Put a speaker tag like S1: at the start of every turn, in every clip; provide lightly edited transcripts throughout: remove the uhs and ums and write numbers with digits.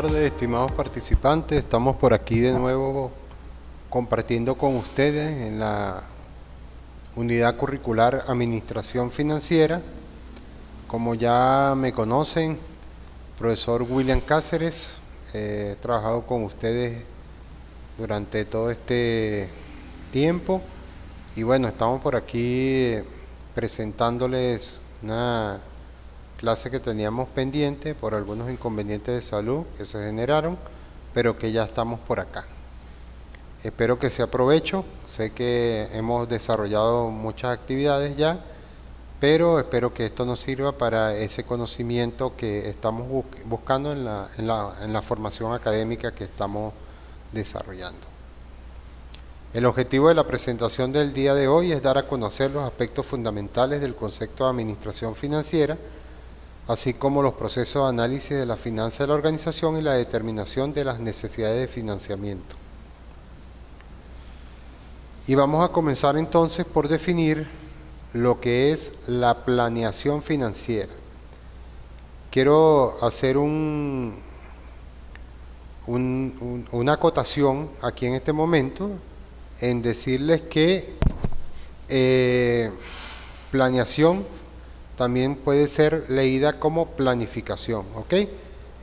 S1: tardes, estimados participantes. Estamos por aquí de nuevo compartiendo con ustedes en la unidad curricular Administración Financiera. Como ya me conocen, profesor William Cáceres, he trabajado con ustedes durante todo este tiempo y bueno, estamos por aquí presentándoles una clase que teníamos pendiente por algunos inconvenientes de salud que se generaron, pero que ya estamos por acá. Espero que sea provecho. Sé que hemos desarrollado muchas actividades ya, pero espero que esto nos sirva para ese conocimiento que estamos buscando en la formación académica que estamos desarrollando. El objetivo de la presentación del día de hoy es dar a conocer los aspectos fundamentales del concepto de administración financiera, así como los procesos de análisis de la finanza de la organización y la determinación de las necesidades de financiamiento. Y vamos a comenzar entonces por definir lo que es la planeación financiera. Quiero hacer una acotación aquí en este momento en decirles que planeación también puede ser leída como planificación, ¿ok?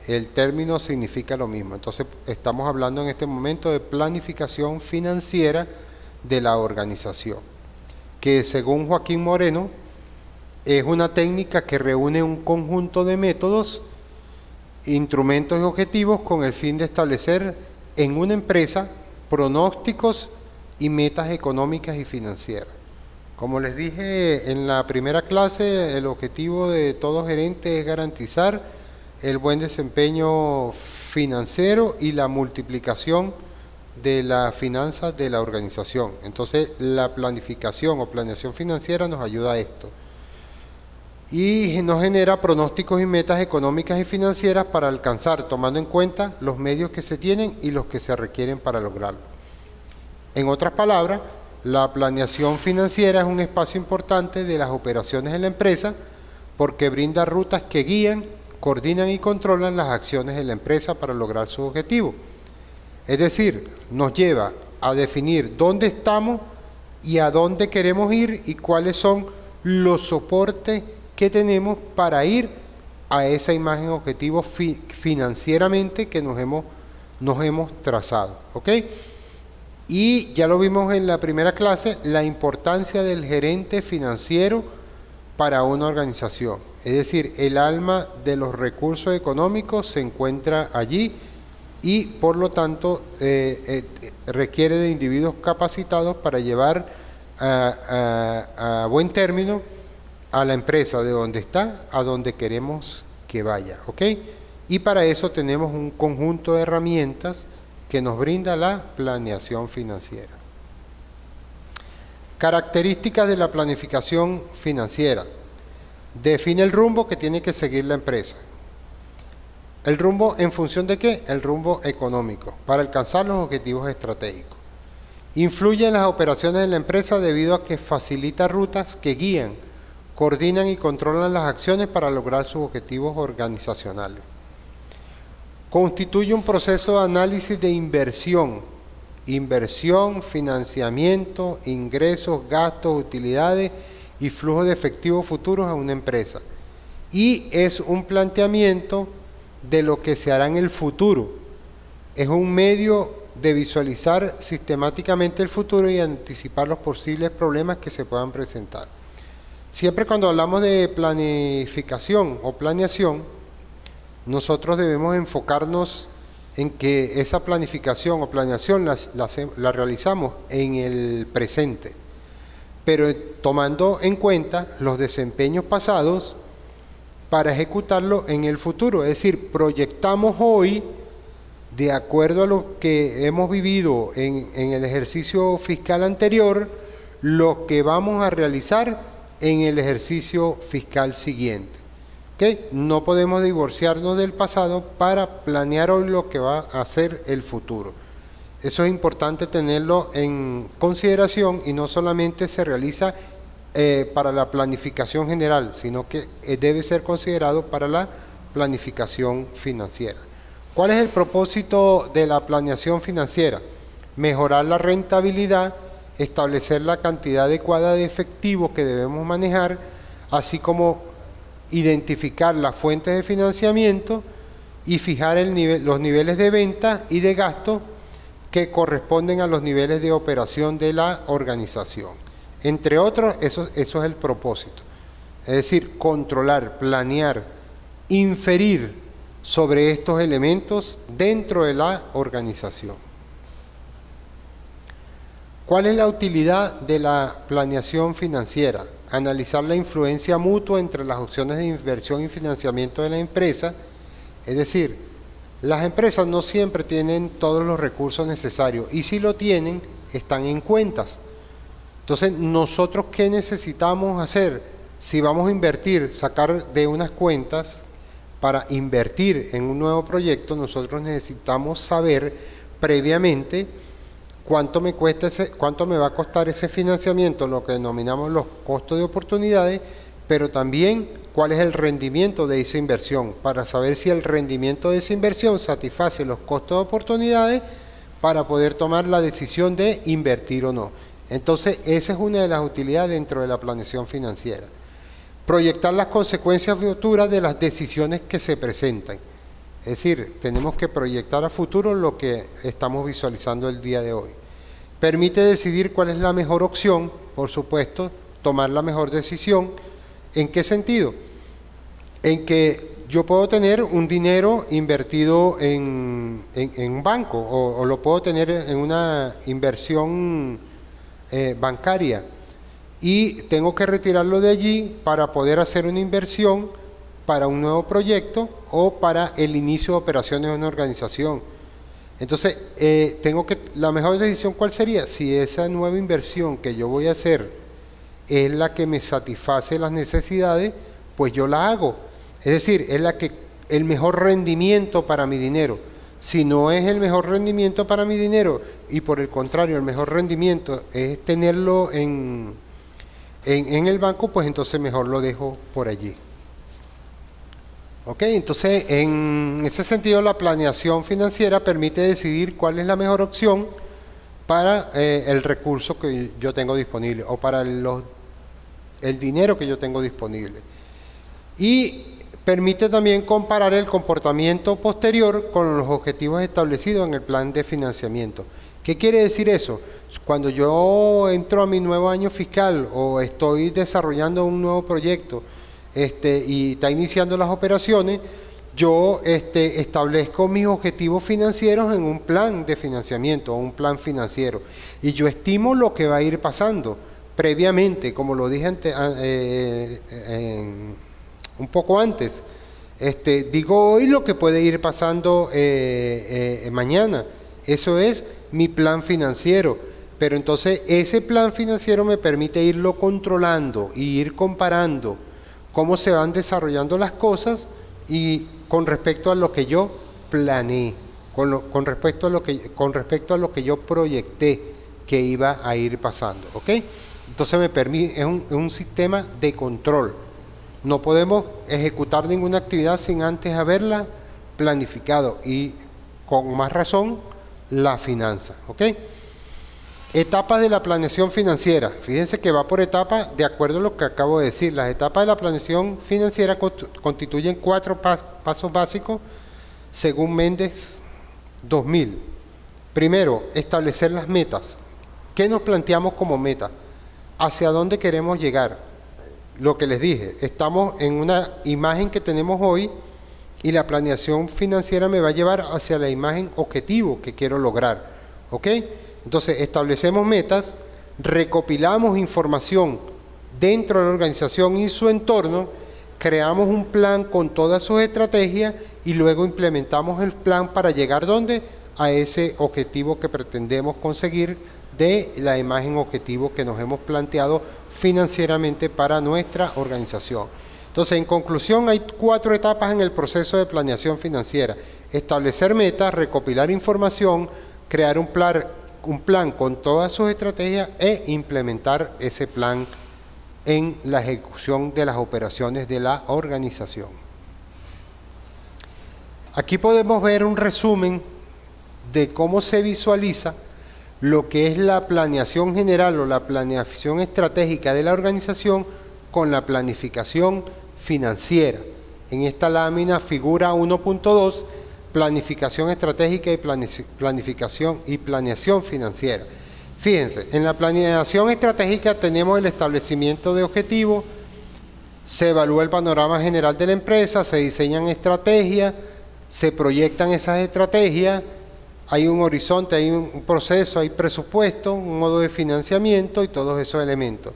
S1: El término significa lo mismo. Entonces, estamos hablando en este momento de planificación financiera de la organización, que según Joaquín Moreno, es una técnica que reúne un conjunto de métodos, instrumentos y objetivos con el fin de establecer en una empresa pronósticos y metas económicas y financieras. Como les dije en la primera clase, el objetivo de todo gerente es garantizar el buen desempeño financiero y la multiplicación de las finanzas de la organización. Entonces, la planificación o planeación financiera nos ayuda a esto. Y nos genera pronósticos y metas económicas y financieras para alcanzar, tomando en cuenta los medios que se tienen y los que se requieren para lograrlo. En otras palabras, la planeación financiera es un espacio importante de las operaciones de la empresa porque brinda rutas que guían, coordinan y controlan las acciones de la empresa para lograr sus objetivos. Es decir, nos lleva a definir dónde estamos y a dónde queremos ir y cuáles son los soportes que tenemos para ir a esa imagen objetivo financieramente que nos hemos trazado, ¿ok? Y ya lo vimos en la primera clase, la importancia del gerente financiero para una organización. Es decir, el alma de los recursos económicos se encuentra allí y por lo tanto requiere de individuos capacitados para llevar a buen término a la empresa de donde está a donde queremos que vaya, ¿ok? Y para eso tenemos un conjunto de herramientas que nos brinda la planeación financiera. Características de la planificación financiera. Define el rumbo que tiene que seguir la empresa. ¿El rumbo en función de qué? El rumbo económico, para alcanzar los objetivos estratégicos. Influye en las operaciones de la empresa debido a que facilita rutas que guían, coordinan y controlan las acciones para lograr sus objetivos organizacionales. Constituye un proceso de análisis de inversión, financiamiento, ingresos, gastos, utilidades y flujo de efectivo futuros a una empresa. Y es un planteamiento de lo que se hará en el futuro. Es un medio de visualizar sistemáticamente el futuro y anticipar los posibles problemas que se puedan presentar. Siempre cuando hablamos de planificación o planeación, nosotros debemos enfocarnos en que esa planificación o planeación la realizamos en el presente, pero tomando en cuenta los desempeños pasados para ejecutarlo en el futuro. Es decir, proyectamos hoy, de acuerdo a lo que hemos vivido en el ejercicio fiscal anterior, lo que vamos a realizar en el ejercicio fiscal siguiente. ¿Okay? No podemos divorciarnos del pasado para planear hoy lo que va a ser el futuro. Eso es importante tenerlo en consideración y no solamente se realiza para la planificación general, sino que debe ser considerado para la planificación financiera. ¿Cuál es el propósito de la planeación financiera? Mejorar la rentabilidad, establecer la cantidad adecuada de efectivo que debemos manejar, así como identificar las fuentes de financiamiento y fijar los niveles de venta y de gasto que corresponden a los niveles de operación de la organización. Entre otros, eso es el propósito. Es decir, controlar, planear, inferir sobre estos elementos dentro de la organización. ¿Cuál es la utilidad de la planeación financiera? Analizar la influencia mutua entre las opciones de inversión y financiamiento de la empresa. Es decir, las empresas no siempre tienen todos los recursos necesarios y si lo tienen, están en cuentas. Entonces, ¿nosotros qué necesitamos hacer? Si vamos a invertir, sacar de unas cuentas para invertir en un nuevo proyecto, nosotros necesitamos saber previamente cuánto me va a costar ese financiamiento, lo que denominamos los costos de oportunidades, pero también cuál es el rendimiento de esa inversión, para saber si el rendimiento de esa inversión satisface los costos de oportunidades para poder tomar la decisión de invertir o no. Entonces, esa es una de las utilidades dentro de la planeación financiera. Proyectar las consecuencias futuras de las decisiones que se presentan. Es decir, tenemos que proyectar a futuro lo que estamos visualizando el día de hoy. Permite decidir cuál es la mejor opción, por supuesto, tomar la mejor decisión. ¿En qué sentido? En que yo puedo tener un dinero invertido en un banco o lo puedo tener en una inversión bancaria y tengo que retirarlo de allí para poder hacer una inversión para un nuevo proyecto o para el inicio de operaciones de una organización. Entonces, la mejor decisión, ¿cuál sería? Si esa nueva inversión que yo voy a hacer es la que me satisface las necesidades, pues yo la hago. Es decir, es el mejor rendimiento para mi dinero. Si no es el mejor rendimiento para mi dinero y por el contrario el mejor rendimiento es tenerlo en el banco, pues entonces mejor lo dejo por allí. ¿Ok? Entonces, en ese sentido, la planeación financiera permite decidir cuál es la mejor opción para el recurso que yo tengo disponible o para el dinero que yo tengo disponible. Y permite también comparar el comportamiento posterior con los objetivos establecidos en el plan de financiamiento. ¿Qué quiere decir eso? Cuando yo entro a mi nuevo año fiscal o estoy desarrollando un nuevo proyecto y está iniciando las operaciones, yo establezco mis objetivos financieros en un plan de financiamiento o un plan financiero y yo estimo lo que va a ir pasando previamente, como lo dije un poco antes. Digo hoy lo que puede ir pasando mañana. Eso es mi plan financiero. Pero entonces ese plan financiero me permite irlo controlando y ir comparando cómo se van desarrollando las cosas y con respecto a lo que yo planeé, con respecto a lo que yo proyecté que iba a ir pasando. ¿Ok? Entonces me permite, es un sistema de control. No podemos ejecutar ninguna actividad sin antes haberla planificado y con más razón la finanza. ¿Ok? Etapas de la planeación financiera. Fíjense que va por etapas de acuerdo a lo que acabo de decir. Las etapas de la planeación financiera constituyen 4 pasos básicos según Méndez 2000. Primero, establecer las metas. ¿Qué nos planteamos como meta? ¿Hacia dónde queremos llegar? Lo que les dije, estamos en una imagen que tenemos hoy y la planeación financiera me va a llevar hacia la imagen objetivo que quiero lograr. ¿Ok? Entonces, establecemos metas, recopilamos información dentro de la organización y su entorno, creamos un plan con todas sus estrategias y luego implementamos el plan para llegar ¿dónde? A ese objetivo que pretendemos conseguir de la imagen objetivo que nos hemos planteado financieramente para nuestra organización. Entonces, en conclusión, hay 4 etapas en el proceso de planeación financiera: establecer metas, recopilar información, crear un plan con todas sus estrategias e implementar ese plan en la ejecución de las operaciones de la organización. Aquí podemos ver un resumen de cómo se visualiza lo que es la planeación general o la planeación estratégica de la organización con la planificación financiera. En esta lámina figura 1.2, planificación estratégica y planeación financiera. Fíjense, en la planeación estratégica tenemos el establecimiento de objetivos, se evalúa el panorama general de la empresa, se diseñan estrategias, se proyectan esas estrategias, hay un horizonte, hay un proceso, hay presupuesto, un modo de financiamiento y todos esos elementos.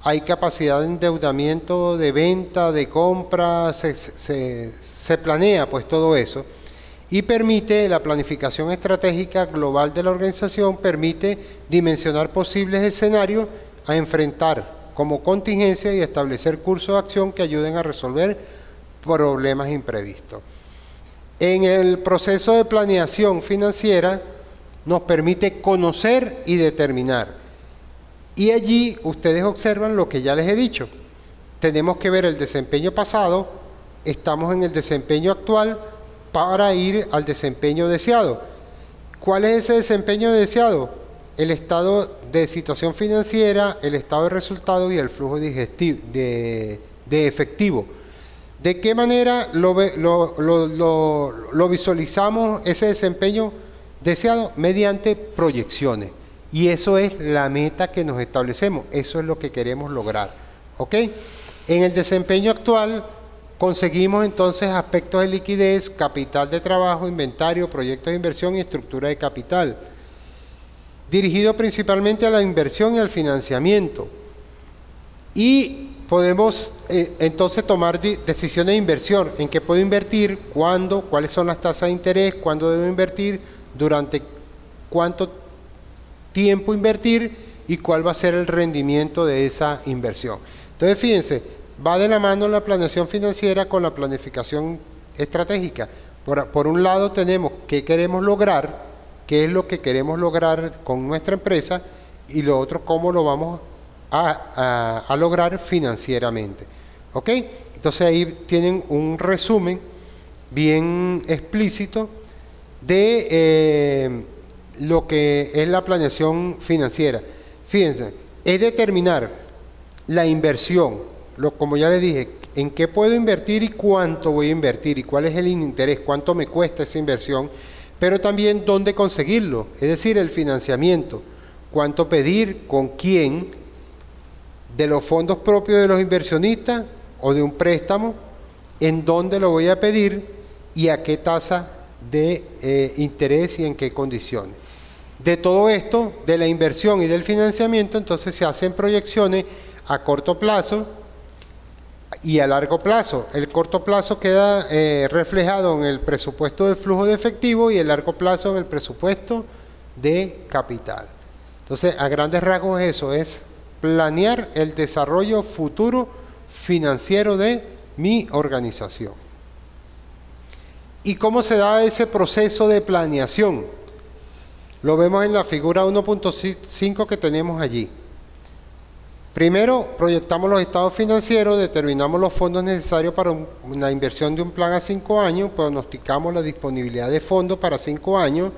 S1: Hay capacidad de endeudamiento, de venta, de compra, se planea pues todo eso. Y permite, la planificación estratégica global de la organización, permite dimensionar posibles escenarios a enfrentar como contingencia y establecer cursos de acción que ayuden a resolver problemas imprevistos. En el proceso de planeación financiera nos permite conocer y determinar. Y allí ustedes observan lo que ya les he dicho. Tenemos que ver el desempeño pasado, estamos en el desempeño actual para ir al desempeño deseado. ¿Cuál es ese desempeño deseado? El estado de situación financiera, el estado de resultados y el flujo de efectivo. ¿De qué manera lo visualizamos ese desempeño deseado? Mediante proyecciones. Y eso es la meta que nos establecemos. Eso es lo que queremos lograr. ¿Ok? En el desempeño actual conseguimos entonces aspectos de liquidez, capital de trabajo, inventario, proyectos de inversión y estructura de capital. Dirigido principalmente a la inversión y al financiamiento. Y podemos entonces tomar decisiones de inversión, en qué puedo invertir, cuándo, cuáles son las tasas de interés, cuándo debo invertir, durante cuánto tiempo invertir y cuál va a ser el rendimiento de esa inversión. Entonces fíjense, va de la mano la planeación financiera con la planificación estratégica. Por un lado tenemos qué queremos lograr, qué es lo que queremos lograr con nuestra empresa, y lo otro, cómo lo vamos a lograr financieramente. ¿Ok? Entonces ahí tienen un resumen bien explícito de lo que es la planeación financiera. Fíjense, es determinar la inversión, como ya les dije, en qué puedo invertir y cuánto voy a invertir y cuál es el interés, cuánto me cuesta esa inversión, pero también dónde conseguirlo, es decir, el financiamiento, cuánto pedir, con quién, de los fondos propios de los inversionistas o de un préstamo, en dónde lo voy a pedir y a qué tasa de interés y en qué condiciones. De todo esto, de la inversión y del financiamiento, entonces se hacen proyecciones a corto plazo y a largo plazo. El corto plazo queda reflejado en el presupuesto de flujo de efectivo y el largo plazo en el presupuesto de capital. Entonces, a grandes rasgos eso es planear el desarrollo futuro financiero de mi organización. ¿Y cómo se da ese proceso de planeación? Lo vemos en la figura 1.5 que tenemos allí. Primero, proyectamos los estados financieros, determinamos los fondos necesarios para una inversión de un plan a 5 años, pronosticamos la disponibilidad de fondos para 5 años,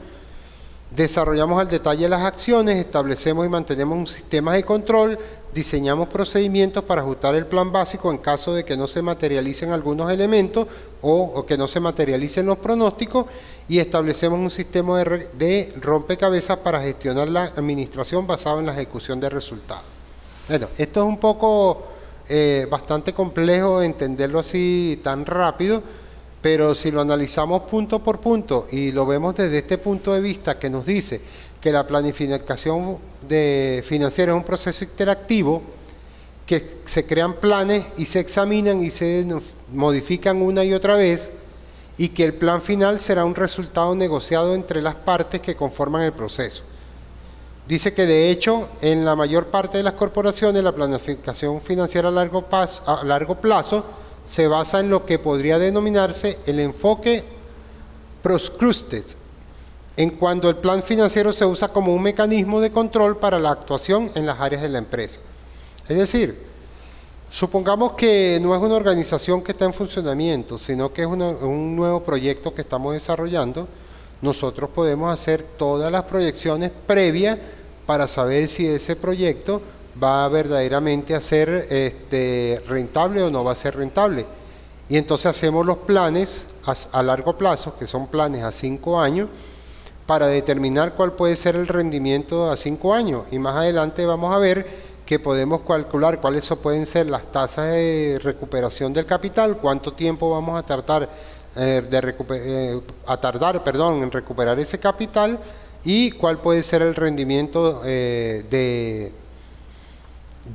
S1: desarrollamos al detalle las acciones, establecemos y mantenemos un sistema de control, diseñamos procedimientos para ajustar el plan básico en caso de que no se materialicen algunos elementos o que no se materialicen los pronósticos, y establecemos un sistema de rompecabezas para gestionar la administración basado en la ejecución de resultados. Bueno, esto es un poco bastante complejo entenderlo así tan rápido, pero si lo analizamos punto por punto y lo vemos desde este punto de vista que nos dice que la planificación financiera es un proceso interactivo, que se crean planes y se examinan y se modifican una y otra vez, y que el plan final será un resultado negociado entre las partes que conforman el proceso. Dice que de hecho en la mayor parte de las corporaciones la planificación financiera a largo plazo se basa en lo que podría denominarse el enfoque proscrusted, en cuando el plan financiero se usa como un mecanismo de control para la actuación en las áreas de la empresa. Es decir, Supongamos que no es una organización que está en funcionamiento, sino que es un nuevo proyecto que estamos desarrollando. Nosotros podemos hacer todas las proyecciones previas para saber si ese proyecto va verdaderamente a ser rentable o no va a ser rentable. Y entonces hacemos los planes a largo plazo, que son planes a 5 años, para determinar cuál puede ser el rendimiento a 5 años. Y más adelante vamos a ver que podemos calcular cuáles pueden ser las tasas de recuperación del capital, cuánto tiempo vamos a tardar en recuperar ese capital y cuál puede ser el rendimiento de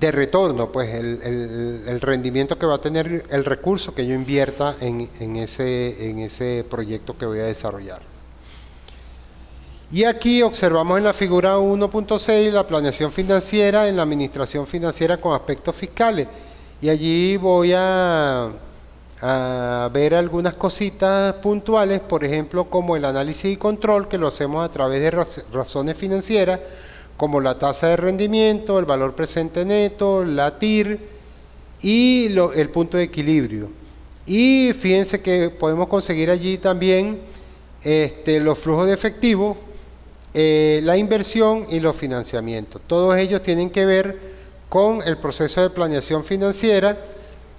S1: retorno, pues el rendimiento que va a tener el recurso que yo invierta en ese proyecto que voy a desarrollar. Y aquí observamos en la figura 1.6 la planeación financiera en la administración financiera con aspectos fiscales. Y allí voy a ver algunas cositas puntuales, por ejemplo, como el análisis y control, que lo hacemos a través de razones financieras, como la tasa de rendimiento, el valor presente neto, la TIR y el punto de equilibrio. Y fíjense que podemos conseguir allí también los flujos de efectivo, la inversión y los financiamientos. Todos ellos tienen que ver con el proceso de planeación financiera,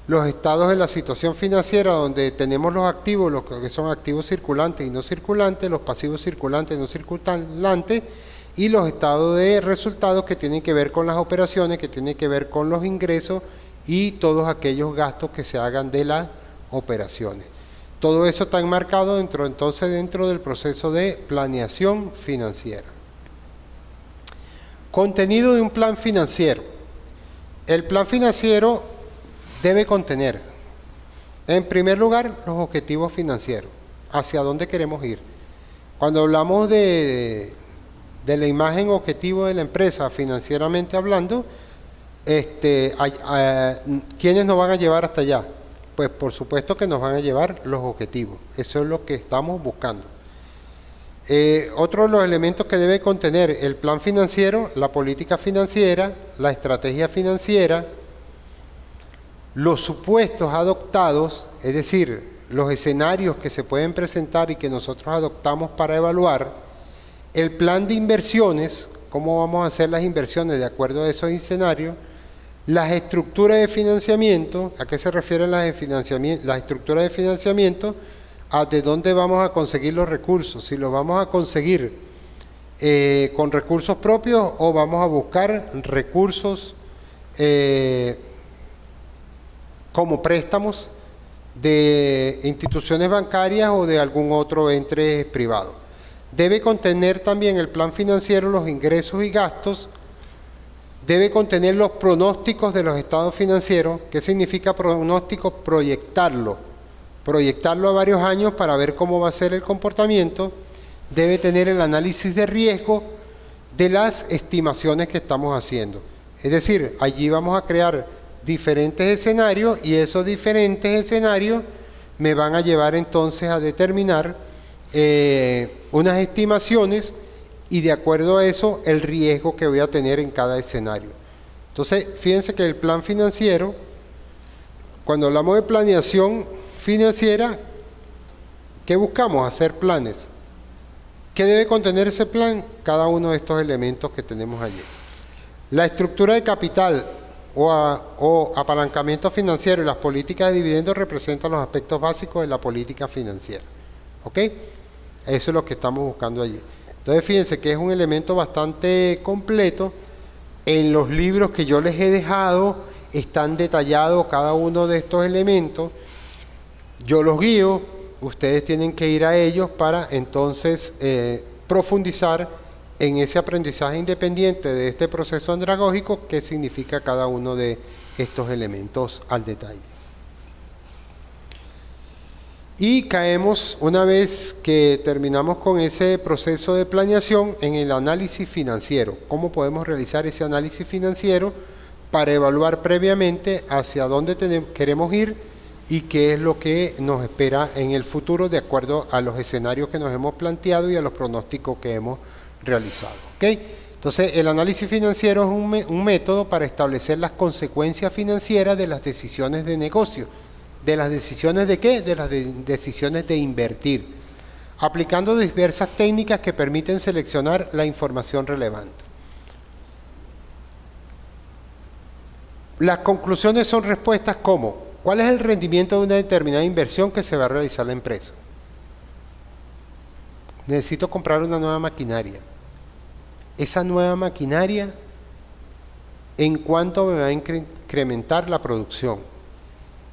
S1: los estados de la situación financiera donde tenemos los activos, los que son activos circulantes y no circulantes, los pasivos circulantes y no circulantes, y los estados de resultados que tienen que ver con las operaciones, que tienen que ver con los ingresos y todos aquellos gastos que se hagan de las operaciones. Todo eso está enmarcado dentro del proceso de planeación financiera. Contenido de un plan financiero. El plan financiero debe contener, en primer lugar, los objetivos financieros, hacia dónde queremos ir. Cuando hablamos de la imagen objetivo de la empresa financieramente hablando, ¿quiénes nos van a llevar hasta allá? Pues por supuesto que nos van a llevar los objetivos. Eso es lo que estamos buscando. Otro de los elementos que debe contener el plan financiero, la política financiera, la estrategia financiera, los supuestos adoptados, es decir, los escenarios que se pueden presentar y que nosotros adoptamos para evaluar, el plan de inversiones, cómo vamos a hacer las inversiones de acuerdo a esos escenarios, las estructuras de financiamiento. ¿A qué se refieren las estructuras de financiamiento? A de dónde vamos a conseguir los recursos, si los vamos a conseguir con recursos propios o vamos a buscar recursos como préstamos de instituciones bancarias o de algún otro ente privado. Debe contener también el plan financiero los ingresos y gastos. Debe contener los pronósticos de los estados financieros. ¿Qué significa pronóstico? Proyectarlo a varios años para ver cómo va a ser el comportamiento. Debe tener el análisis de riesgo de las estimaciones que estamos haciendo. Es decir, allí vamos a crear diferentes escenarios y esos diferentes escenarios me van a llevar entonces a determinar unas estimaciones y de acuerdo a eso el riesgo que voy a tener en cada escenario. Entonces, fíjense que el plan financiero, cuando hablamos de planeación financiera, ¿qué buscamos? Hacer planes. ¿Qué debe contener ese plan? Cada uno de estos elementos que tenemos allí. La estructura de capital o apalancamiento financiero y las políticas de dividendos representan los aspectos básicos de la política financiera. ¿Ok? Eso es lo que estamos buscando allí. Entonces fíjense que es un elemento bastante completo. En los libros que yo les he dejado están detallados cada uno de estos elementos. Yo los guío, ustedes tienen que ir a ellos para entonces profundizar en ese aprendizaje independiente de este proceso andragógico, qué significa cada uno de estos elementos al detalle. Y caemos, una vez que terminamos con ese proceso de planeación, en el análisis financiero. ¿Cómo podemos realizar ese análisis financiero para evaluar previamente hacia dónde queremos ir y qué es lo que nos espera en el futuro de acuerdo a los escenarios que nos hemos planteado y a los pronósticos que hemos realizado? ¿Okay? Entonces, el análisis financiero es un método para establecer las consecuencias financieras de las decisiones de negocio. ¿De las decisiones de qué? De las decisiones de invertir, aplicando diversas técnicas que permiten seleccionar la información relevante. Las conclusiones son respuestas como: ¿cuál es el rendimiento de una determinada inversión que se va a realizar la empresa? Necesito comprar una nueva maquinaria. Esa nueva maquinaria, ¿en cuánto me va a incrementar la producción?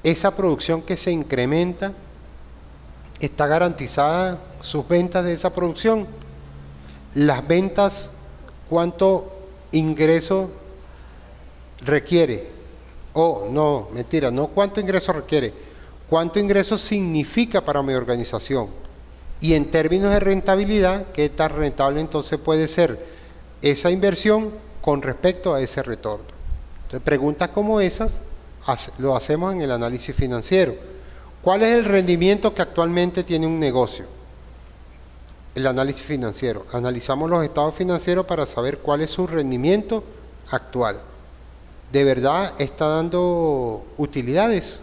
S1: Esa producción que se incrementa, ¿está garantizada sus ventas de esa producción? Las ventas, ¿cuánto ingreso requiere? No, mentira, no cuánto ingreso requiere, cuánto ingreso significa para mi organización. Y en términos de rentabilidad, ¿qué tan rentable entonces puede ser esa inversión con respecto a ese retorno? Entonces, preguntas como esas lo hacemos en el análisis financiero. ¿Cuál es el rendimiento que actualmente tiene un negocio? El análisis financiero. Analizamos los estados financieros para saber cuál es su rendimiento actual. ¿De verdad está dando utilidades?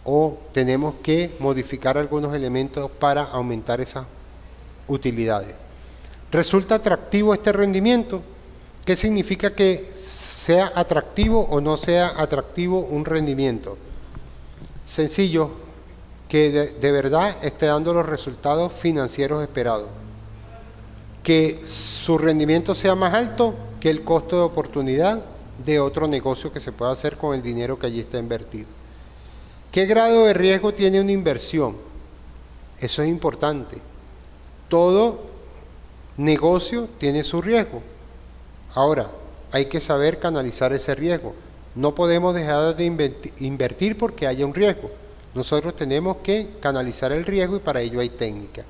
S1: ¿O tenemos que modificar algunos elementos para aumentar esas utilidades? ¿Resulta atractivo este rendimiento? ¿Qué significa que sea atractivo o no sea atractivo un rendimiento? Sencillo, que de verdad esté dando los resultados financieros esperados. Que su rendimiento sea más alto que el costo de oportunidad de otro negocio que se pueda hacer con el dinero que allí está invertido. ¿Qué grado de riesgo tiene una inversión? Eso es importante. Todo negocio tiene su riesgo. Ahora, hay que saber canalizar ese riesgo. No podemos dejar de invertir porque haya un riesgo. Nosotros tenemos que canalizar el riesgo y para ello hay técnica.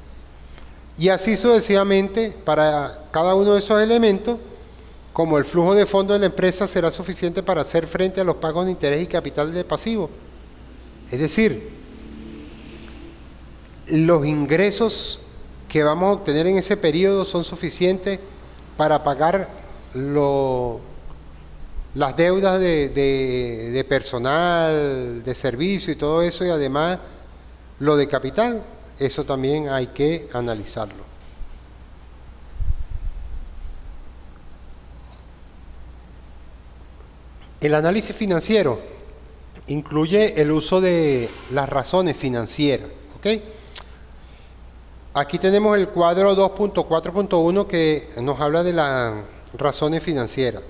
S1: Y así sucesivamente para cada uno de esos elementos, como el flujo de fondos de la empresa será suficiente para hacer frente a los pagos de interés y capital de pasivo. Es decir, los ingresos que vamos a obtener en ese periodo son suficientes para pagar las deudas de personal, de servicio y todo eso, y además lo de capital. Eso también hay que analizarlo. El análisis financiero incluye el uso de las razones financieras, ¿ok? Aquí tenemos el cuadro 2.4.1 que nos habla de las razones financieras.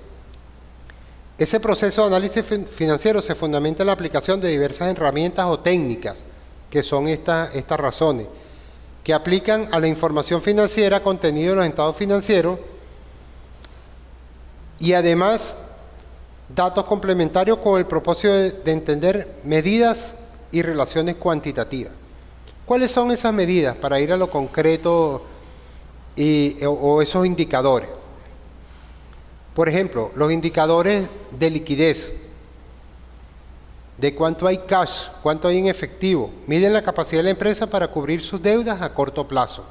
S1: Ese proceso de análisis financiero se fundamenta en la aplicación de diversas herramientas o técnicas, que son estas razones, que aplican a la información financiera contenida en los estados financieros y además datos complementarios con el propósito de entender medidas y relaciones cuantitativas. ¿Cuáles son esas medidas para ir a lo concreto o esos indicadores? Por ejemplo, los indicadores de liquidez, de cuánto hay cash, cuánto hay en efectivo, miden la capacidad de la empresa para cubrir sus deudas a corto plazo.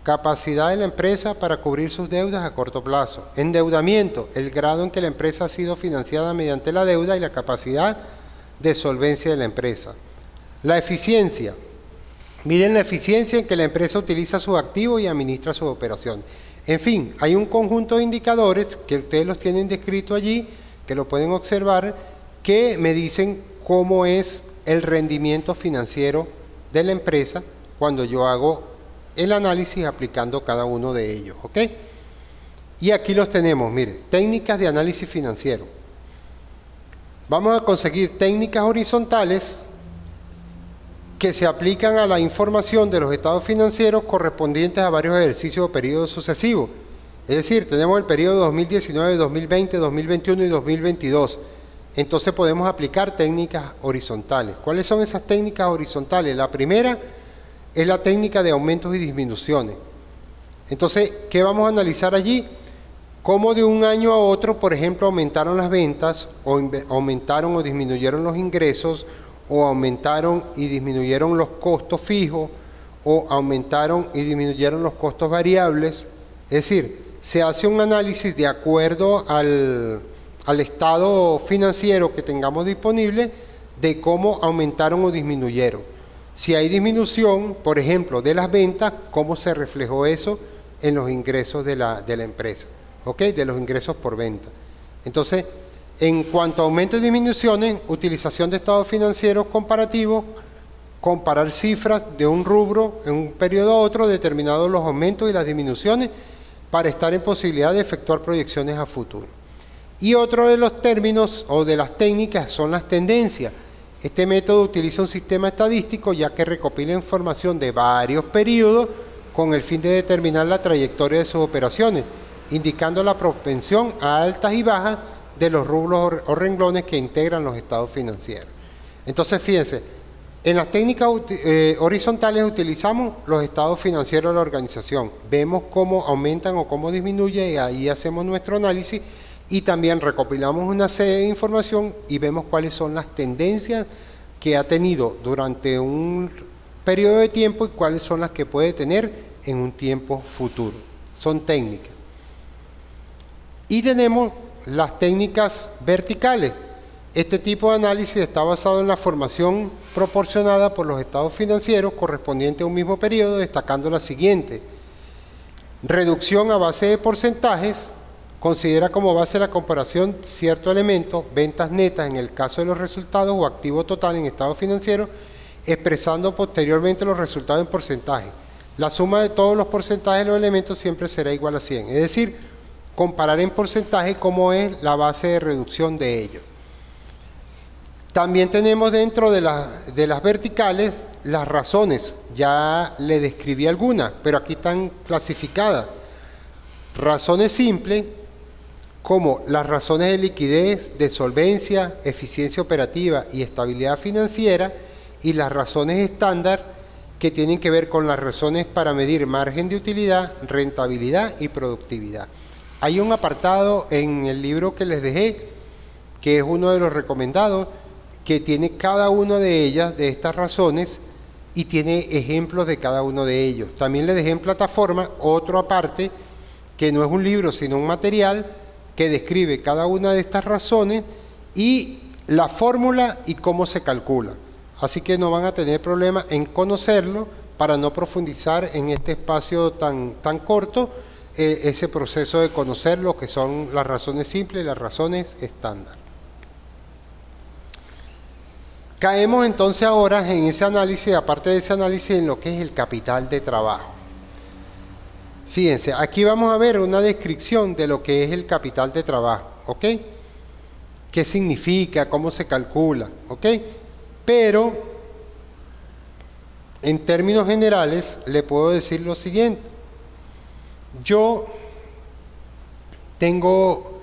S1: Capacidad de la empresa para cubrir sus deudas a corto plazo. Endeudamiento, el grado en que la empresa ha sido financiada mediante la deuda y la capacidad de solvencia de la empresa. La eficiencia, miden la eficiencia en que la empresa utiliza sus activos y administra sus operaciones. En fin, hay un conjunto de indicadores que ustedes los tienen descritos allí, que lo pueden observar, que me dicen cómo es el rendimiento financiero de la empresa cuando yo hago el análisis aplicando cada uno de ellos, ¿ok? Y aquí los tenemos, mire, técnicas de análisis financiero. Vamos a conseguir técnicas horizontales que se aplican a la información de los estados financieros correspondientes a varios ejercicios o periodos sucesivos. Es decir, tenemos el periodo 2019, 2020, 2021 y 2022. Entonces podemos aplicar técnicas horizontales. ¿Cuáles son esas técnicas horizontales? La primera es la técnica de aumentos y disminuciones. Entonces, ¿qué vamos a analizar allí? Cómo de un año a otro, por ejemplo, aumentaron las ventas, o aumentaron o disminuyeron los ingresos, o aumentaron y disminuyeron los costos fijos, o aumentaron y disminuyeron los costos variables. Es decir, se hace un análisis de acuerdo al estado financiero que tengamos disponible de cómo aumentaron o disminuyeron. Si hay disminución, por ejemplo, de las ventas, cómo se reflejó eso en los ingresos de la empresa, ¿ok? De los ingresos por venta. Entonces, en cuanto a aumentos y disminuciones, utilización de estados financieros comparativos, comparar cifras de un rubro en un periodo a otro, determinados los aumentos y las disminuciones, para estar en posibilidad de efectuar proyecciones a futuro. Y otro de los términos o de las técnicas son las tendencias. Este método utiliza un sistema estadístico ya que recopila información de varios periodos con el fin de determinar la trayectoria de sus operaciones, indicando la propensión a altas y bajas de los rubros o renglones que integran los estados financieros. Entonces, fíjense, en las técnicas horizontales utilizamos los estados financieros de la organización. Vemos cómo aumentan o cómo disminuyen y ahí hacemos nuestro análisis y también recopilamos una serie de información y vemos cuáles son las tendencias que ha tenido durante un periodo de tiempo y cuáles son las que puede tener en un tiempo futuro. Son técnicas. Y tenemos las técnicas verticales. Este tipo de análisis está basado en la formación proporcionada por los estados financieros correspondiente a un mismo periodo, destacando la siguiente: reducción a base de porcentajes, considera como base la comparación cierto elemento, ventas netas en el caso de los resultados o activo total en estado financiero, expresando posteriormente los resultados en porcentaje. La suma de todos los porcentajes de los elementos siempre será igual a 100, es decir, comparar en porcentaje cómo es la base de reducción de ellos. También tenemos dentro de las verticales las razones, ya le describí algunas, pero aquí están clasificadas. Razones simples, como las razones de liquidez, de solvencia, eficiencia operativa y estabilidad financiera, y las razones estándar, que tienen que ver con las razones para medir margen de utilidad, rentabilidad y productividad. Hay un apartado en el libro que les dejé, que es uno de los recomendados, que tiene cada una de ellas, de estas razones, y tiene ejemplos de cada uno de ellos. También les dejé en plataforma otro aparte, que no es un libro, sino un material, que describe cada una de estas razones y la fórmula y cómo se calcula. Así que no van a tener problema en conocerlo para no profundizar en este espacio tan corto, ese proceso de conocer lo que son las razones simples y las razones estándar. Caemos entonces ahora en ese análisis, aparte de ese análisis, en lo que es el capital de trabajo. Fíjense, aquí vamos a ver una descripción de lo que es el capital de trabajo, ¿ok? ¿Qué significa? ¿Cómo se calcula? ¿Ok? Pero, en términos generales, le puedo decir lo siguiente. Yo tengo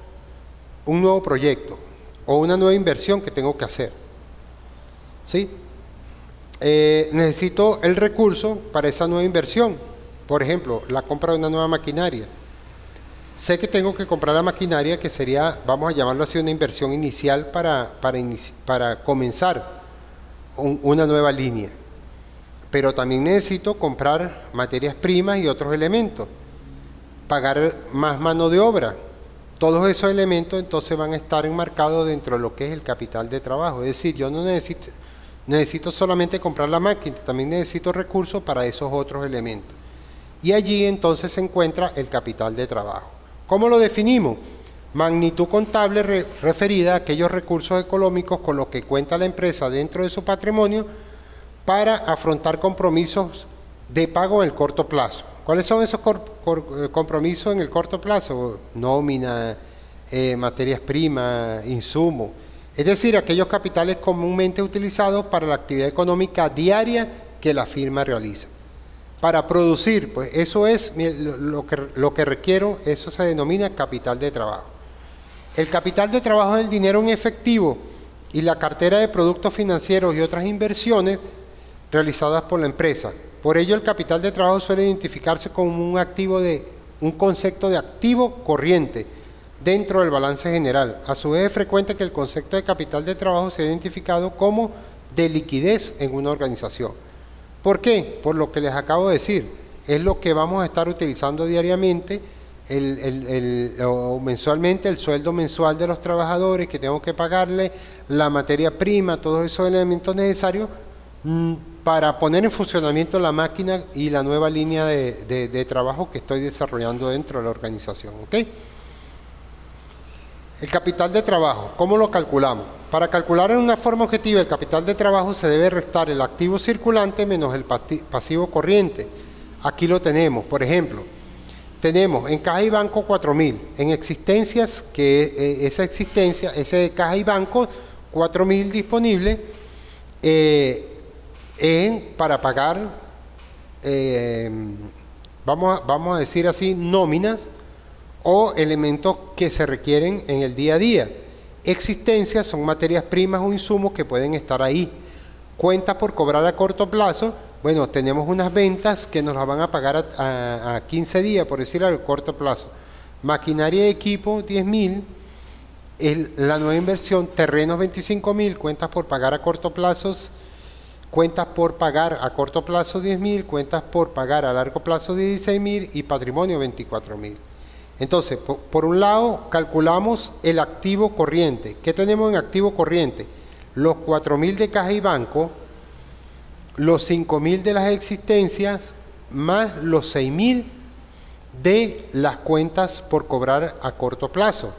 S1: un nuevo proyecto o una nueva inversión que tengo que hacer, ¿sí? Necesito el recurso para esa nueva inversión. Por ejemplo, la compra de una nueva maquinaria. Sé que tengo que comprar la maquinaria, que sería, vamos a llamarlo así, una inversión inicial para comenzar una nueva línea. Pero también necesito comprar materias primas y otros elementos, pagar más mano de obra. Todos esos elementos entonces van a estar enmarcados dentro de lo que es el capital de trabajo. Es decir, yo no necesito solamente comprar la máquina, también necesito recursos para esos otros elementos. Y allí entonces se encuentra el capital de trabajo. ¿Cómo lo definimos? Magnitud contable referida a aquellos recursos económicos con los que cuenta la empresa dentro de su patrimonio para afrontar compromisos de pago en el corto plazo. ¿Cuáles son esos compromisos en el corto plazo? Nómina, materias primas, insumos. Es decir, aquellos capitales comúnmente utilizados para la actividad económica diaria que la firma realiza. Para producir, pues eso es lo que requiero, eso se denomina capital de trabajo. El capital de trabajo es el dinero en efectivo y la cartera de productos financieros y otras inversiones realizadas por la empresa. Por ello, el capital de trabajo suele identificarse como un concepto de activo corriente dentro del balance general. A su vez, es frecuente que el concepto de capital de trabajo sea identificado como de liquidez en una organización. ¿Por qué? Por lo que les acabo de decir. Es lo que vamos a estar utilizando diariamente o mensualmente el sueldo mensual de los trabajadores que tengo que pagarle, la materia prima, todos esos elementos necesarios para poner en funcionamiento la máquina y la nueva línea de trabajo que estoy desarrollando dentro de la organización. ¿Ok? El capital de trabajo, ¿cómo lo calculamos? Para calcular en una forma objetiva el capital de trabajo se debe restar el activo circulante menos el pasivo corriente. Aquí lo tenemos, por ejemplo, tenemos en caja y banco 4.000, en existencias, que ese caja y banco 4.000 disponible para pagar, vamos a decir así, nóminas o elementos que se requieren en el día a día. Existencias son materias primas o insumos que pueden estar ahí. Cuentas por cobrar a corto plazo, bueno, tenemos unas ventas que nos las van a pagar a 15 días, por decir algo, a corto plazo. Maquinaria y equipo, 10.000. La nueva inversión, terrenos, 25.000. Cuentas por pagar a corto plazo, 10.000. Cuentas por pagar a largo plazo, 16.000. Y patrimonio, 24.000. Entonces, por un lado, calculamos el activo corriente. ¿Qué tenemos en activo corriente? Los 4.000 de caja y banco, los 5.000 de las existencias, más los 6.000 de las cuentas por cobrar a corto plazo.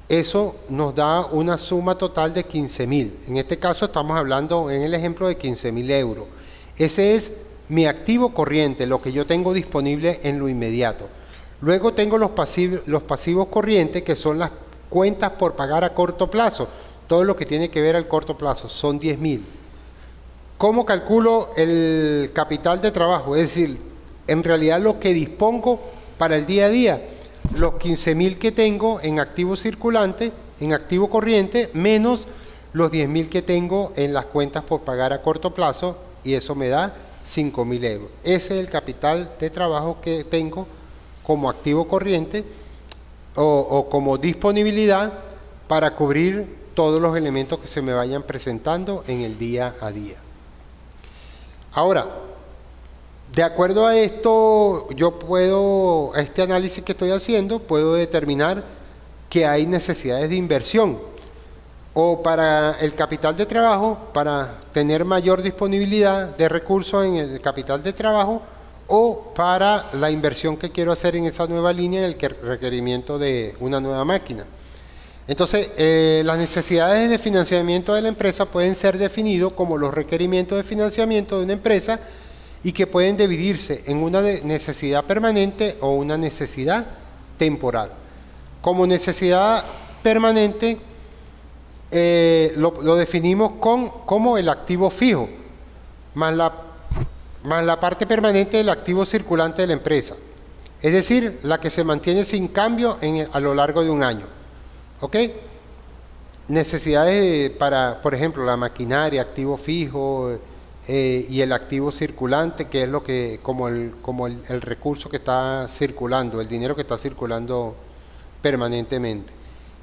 S1: Eso nos da una suma total de 15.000. En este caso estamos hablando en el ejemplo de 15.000 euros. Ese es mi activo corriente, lo que yo tengo disponible en lo inmediato. Luego tengo los pasivos corrientes, que son las cuentas por pagar a corto plazo. Todo lo que tiene que ver al corto plazo, son 10.000. ¿Cómo calculo el capital de trabajo? Es decir, en realidad lo que dispongo para el día a día, los 15.000 que tengo en activo circulante, en activo corriente, menos los 10.000 que tengo en las cuentas por pagar a corto plazo, y eso me da 5.000 euros. Ese es el capital de trabajo que tengo como activo corriente o como disponibilidad para cubrir todos los elementos que se me vayan presentando en el día a día. Ahora, de acuerdo a esto, a este análisis que estoy haciendo, puedo determinar que hay necesidades de inversión o para el capital de trabajo, para tener mayor disponibilidad de recursos en el capital de trabajo, o para la inversión que quiero hacer en esa nueva línea, en el requerimiento de una nueva máquina. Entonces, las necesidades de financiamiento de la empresa pueden ser definidos como los requerimientos de financiamiento de una empresa, y que pueden dividirse en una necesidad permanente o una necesidad temporal. Como necesidad permanente lo definimos como el activo fijo, más la parte permanente del activo circulante de la empresa, es decir, la que se mantiene sin cambio a lo largo de un año. ¿Ok? Necesidades para, por ejemplo, la maquinaria, activo fijo, y el activo circulante, que es lo que como el recurso que está circulando, el dinero que está circulando permanentemente.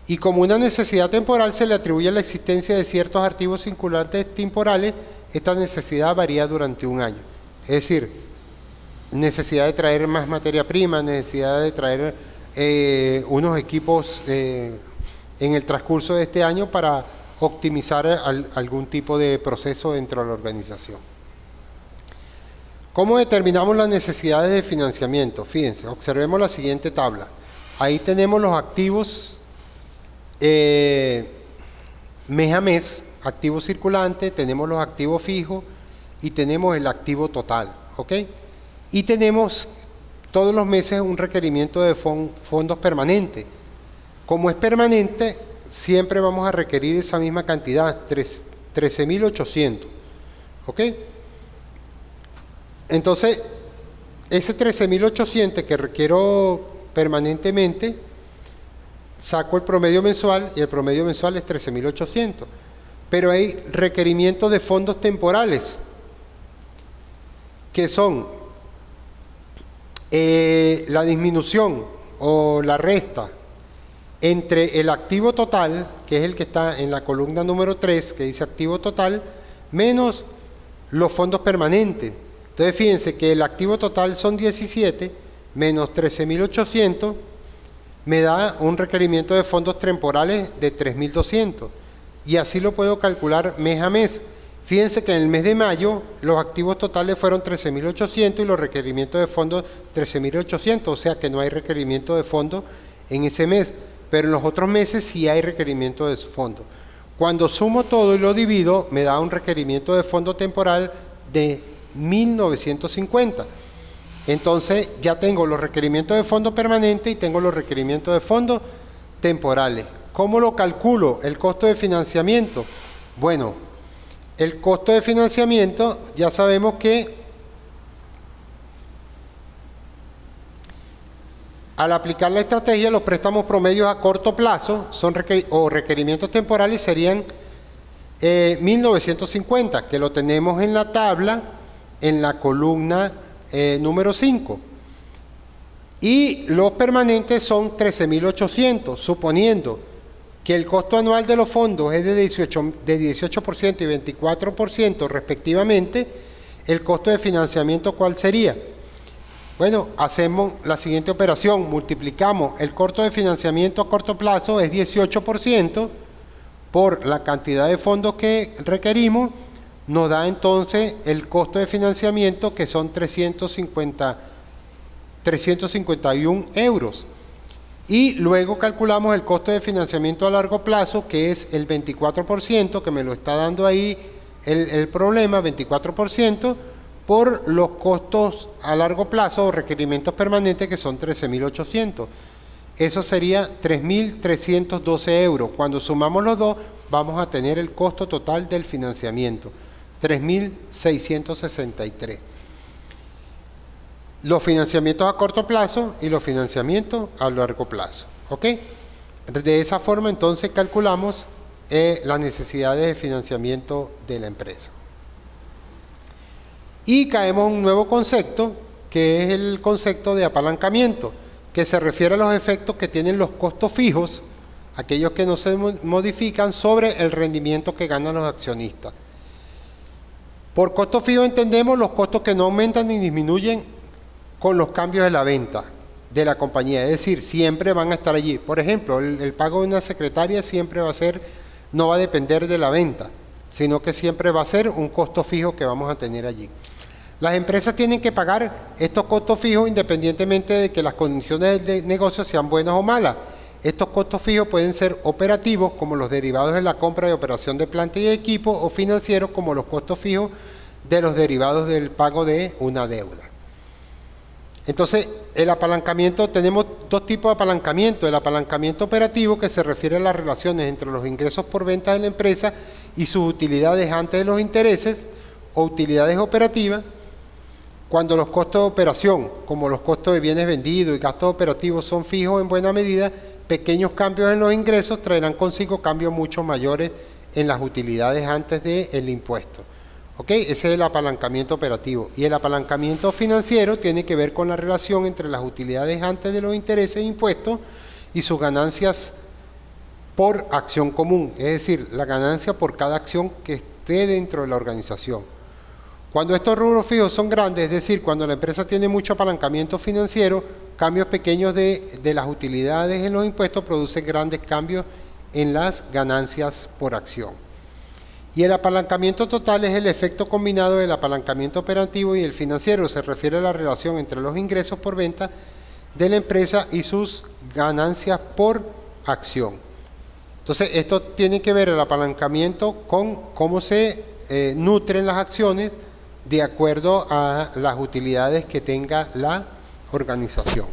S1: Y como una necesidad temporal se le atribuye la existencia de ciertos activos circulantes temporales. Esta necesidad varía durante un año. Es decir, necesidad de traer más materia prima, necesidad de traer unos equipos en el transcurso de este año para optimizar algún tipo de proceso dentro de la organización. ¿Cómo determinamos las necesidades de financiamiento? Fíjense, observemos la siguiente tabla. Ahí tenemos los activos mes a mes, activo circulante, tenemos los activos fijos y tenemos el activo total, ¿ok? Y tenemos todos los meses un requerimiento de fondos permanentes. Como es permanente, siempre vamos a requerir esa misma cantidad, 13.800, ¿ok? Entonces, ese 13.800 que requiero permanentemente, saco el promedio mensual y el promedio mensual es 13.800. Pero hay requerimientos de fondos temporales, que son la disminución o la resta entre el activo total, que es el que está en la columna número 3, que dice activo total, menos los fondos permanentes. Entonces fíjense que el activo total son 17, menos 13.800 me da un requerimiento de fondos temporales de 3.200 y así lo puedo calcular mes a mes. Fíjense que en el mes de mayo los activos totales fueron 13.800 y los requerimientos de fondos 13.800, o sea que no hay requerimiento de fondos en ese mes, pero en los otros meses sí hay requerimiento de fondos. Cuando sumo todo y lo divido, me da un requerimiento de fondo temporal de 1.950. Entonces ya tengo los requerimientos de fondo permanente y tengo los requerimientos de fondos temporales. ¿Cómo lo calculo? El costo de financiamiento. Bueno, el costo de financiamiento ya sabemos que al aplicar la estrategia, los préstamos promedios a corto plazo son requerimientos temporales serían 1.950, que lo tenemos en la tabla, en la columna número 5. Y los permanentes son 13.800, suponiendo que el costo anual de los fondos es de 18% y 24% respectivamente. El costo de financiamiento, ¿cuál sería? Bueno, hacemos la siguiente operación, multiplicamos el costo de financiamiento a corto plazo, es 18%, por la cantidad de fondos que requerimos, nos da entonces el costo de financiamiento, que son 351 euros. Y luego calculamos el costo de financiamiento a largo plazo, que es el 24%, que me lo está dando ahí el problema, 24%, por los costos a largo plazo o requerimientos permanentes, que son 13.800. Eso sería 3.312 euros. Cuando sumamos los dos, vamos a tener el costo total del financiamiento, 3.663. Los financiamientos a corto plazo y los financiamientos a largo plazo. ¿Ok? De esa forma, entonces, calculamos las necesidades de financiamiento de la empresa. Y caemos en un nuevo concepto, que es el concepto de apalancamiento, que se refiere a los efectos que tienen los costos fijos, aquellos que no se modifican, sobre el rendimiento que ganan los accionistas. Por costo fijo entendemos los costos que no aumentan ni disminuyen con los cambios de la venta de la compañía, es decir, siempre van a estar allí. Por ejemplo, el pago de una secretaria siempre va a ser, no va a depender de la venta, sino que siempre va a ser un costo fijo que vamos a tener allí. Las empresas tienen que pagar estos costos fijos independientemente de que las condiciones del negocio sean buenas o malas. Estos costos fijos pueden ser operativos, como los derivados de la compra y operación de planta y equipo, o financieros, como los costos fijos de los derivados del pago de una deuda. Entonces, el apalancamiento, tenemos dos tipos de apalancamiento. El apalancamiento operativo, que se refiere a las relaciones entre los ingresos por venta de la empresa y sus utilidades antes de los intereses, o utilidades operativas. Cuando los costos de operación, como los costos de bienes vendidos y gastos operativos, son fijos en buena medida, pequeños cambios en los ingresos traerán consigo cambios mucho mayores en las utilidades antes del impuesto. ¿Ok? Ese es el apalancamiento operativo. Y el apalancamiento financiero tiene que ver con la relación entre las utilidades antes de los intereses e impuestos y sus ganancias por acción común, es decir, la ganancia por cada acción que esté dentro de la organización. Cuando estos rubros fijos son grandes, es decir, cuando la empresa tiene mucho apalancamiento financiero, cambios pequeños de las utilidades en los impuestos producen grandes cambios en las ganancias por acción. Y el apalancamiento total es el efecto combinado del apalancamiento operativo y el financiero. Se refiere a la relación entre los ingresos por venta de la empresa y sus ganancias por acción. Entonces, esto tiene que ver el apalancamiento con cómo se nutren las acciones de acuerdo a las utilidades que tenga la organización.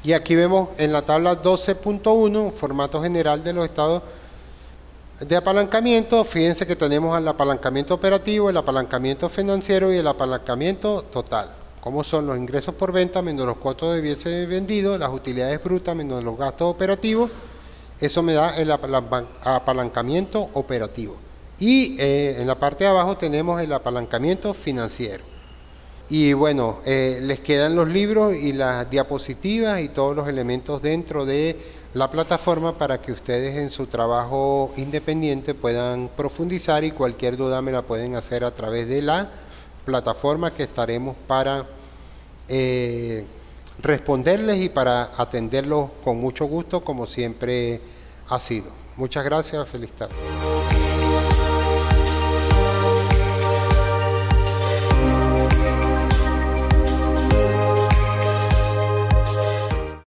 S1: Y aquí vemos en la tabla 12.1, formato general de los estados de apalancamiento. Fíjense que tenemos el apalancamiento operativo, el apalancamiento financiero y el apalancamiento total. ¿Cómo son los ingresos por venta menos los costos de bienes vendidos, las utilidades brutas menos los gastos operativos? Eso me da el apalancamiento operativo. Y en la parte de abajo tenemos el apalancamiento financiero. Y bueno, les quedan los libros y las diapositivas y todos los elementos dentro de la plataforma para que ustedes en su trabajo independiente puedan profundizar, y cualquier duda me la pueden hacer a través de la plataforma que estaremos para responderles y para atenderlos con mucho gusto, como siempre ha sido. Muchas gracias, feliz tarde.